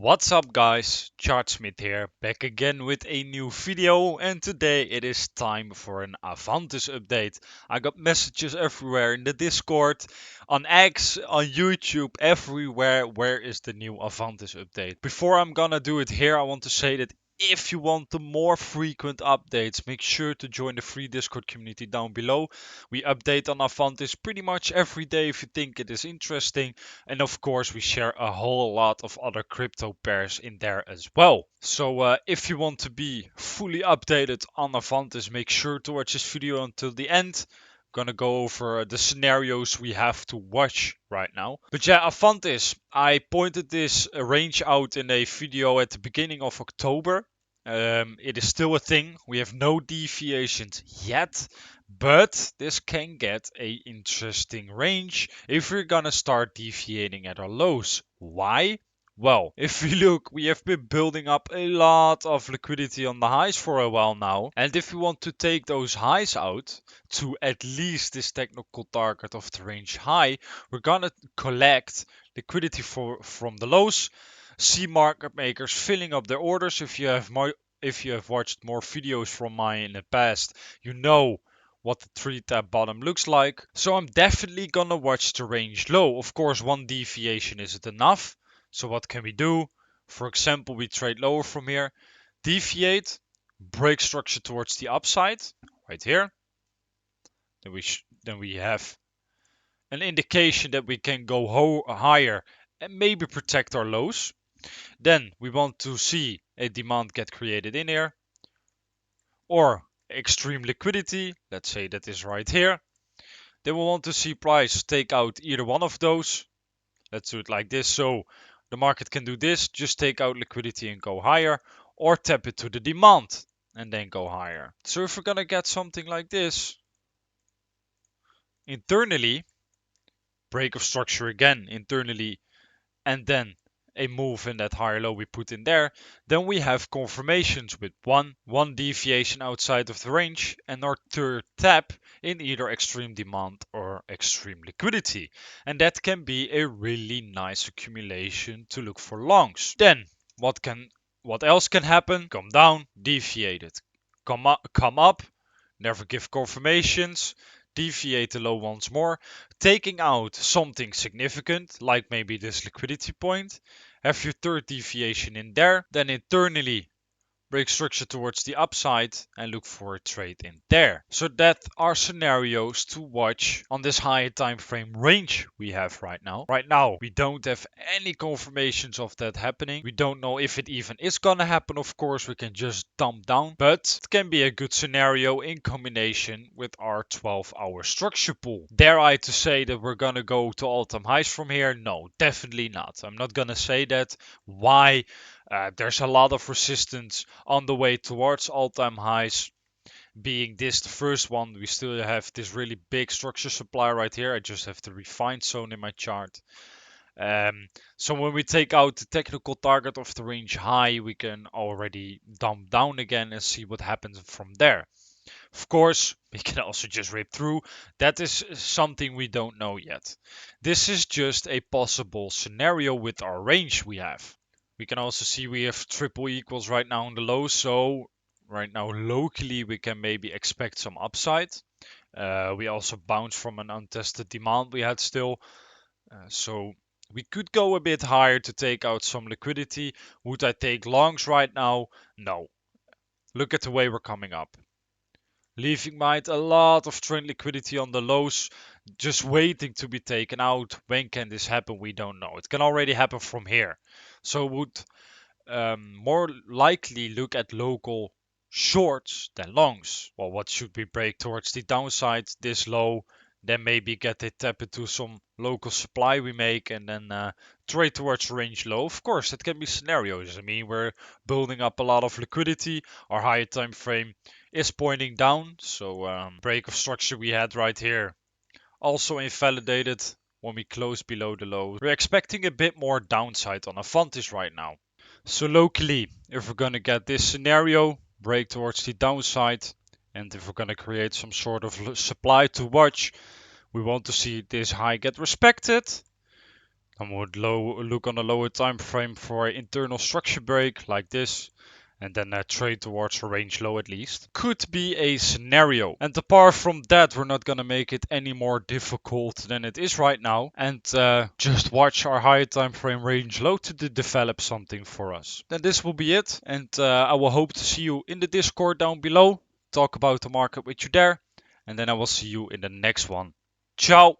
What's up guys, Smith here, back again with a new video, and today it is time for an Avantis update. I got messages everywhere in the Discord, on X, on YouTube, everywhere. Where is the new Avantis update? Before I'm gonna do it here, I want to say that if you want the more frequent updates, make sure to join the free Discord community down below. We update on Avantis pretty much every day if you think it is interesting. And of course, we share a whole lot of other crypto pairs in there as well. So if you want to be fully updated on Avantis, make sure to watch this video until the end. Gonna go over the scenarios we have to watch right now. But yeah, Avantis, I pointed this range out in a video at the beginning of October. It is still a thing. We have no deviations yet, but this can get a interesting range if we're gonna start deviating at our lows. Why? Well, if we look, we have been building up a lot of liquidity on the highs for a while now. And if we want to take those highs out to at least this technical target of the range high, we're gonna collect liquidity from the lows, see market makers filling up their orders. If you have watched more videos from mine in the past, you know what the 3-tab bottom looks like. So I'm definitely gonna watch the range low. Of course, one deviation isn't enough. So what can we do? For example, we trade lower from here, deviate, break structure towards the upside, right here. Then we have an indication that we can go higher and maybe protect our lows. Then we want to see a demand get created in here, or extreme liquidity. Let's say that is right here. Then we want to see price take out either one of those. Let's do it like this. So the market can do this, just take out liquidity and go higher, or tap it to the demand and then go higher. So if we're gonna get something like this, internally, break of structure again internally, and then a move in that higher low we put in there, then we have confirmations with one deviation outside of the range and our third tap in either extreme demand or extreme liquidity. And that can be a really nice accumulation to look for longs. Then what else can happen? Come down, deviate it. Come up, never give confirmations, deviate the low once more, taking out something significant, like maybe this liquidity point, have your third deviation in there, then internally break structure towards the upside and look for a trade in there. So that are scenarios to watch on this higher time frame range we have right now. Right now, we don't have any confirmations of that happening. We don't know if it even is gonna happen. Of course, we can just dump down, but it can be a good scenario in combination with our 12-hour structure pool. Dare I to say that we're gonna go to all-time highs from here? No, definitely not. I'm not gonna say that. Why? There's a lot of resistance on the way towards all-time highs. Being this the first one, we still have this really big structure supply right here. I just have the refined zone in my chart. So when we take out the technical target of the range high, we can already dump down again and see what happens from there. Of course, we can also just rip through. That is something we don't know yet. This is just a possible scenario with our range we have. We can also see we have triple equals right now on the low, so right now locally we can maybe expect some upside. We also bounce from an untested demand we had still, so we could go a bit higher to take out some liquidity. Would I take longs right now? No. Look at the way we're coming up. Leaving behind a lot of trend liquidity on the lows, just waiting to be taken out. When can this happen? We don't know. It can already happen from here. So would more likely look at local shorts than longs. Well, what should we break towards the downside? This low, then maybe get a tap into some local supply we make and then trade towards range low. Of course, that can be scenarios. I mean, we're building up a lot of liquidity. Our higher time frame is pointing down. So break of structure we had right here also invalidated when we close below the low. We're expecting a bit more downside on Avantis right now. So locally, if we're going to get this scenario, break towards the downside, and if we're going to create some sort of supply to watch, we want to see this high get respected. And would look on a lower time frame for an internal structure break like this, and then trade towards a range low at least. Could be a scenario. And apart from that, we're not gonna make it any more difficult than it is right now, and just watch our higher time frame range low to develop something for us. Then this will be it, and I will hope to see you in the Discord down below, talk about the market with you there, and then I will see you in the next one. Ciao!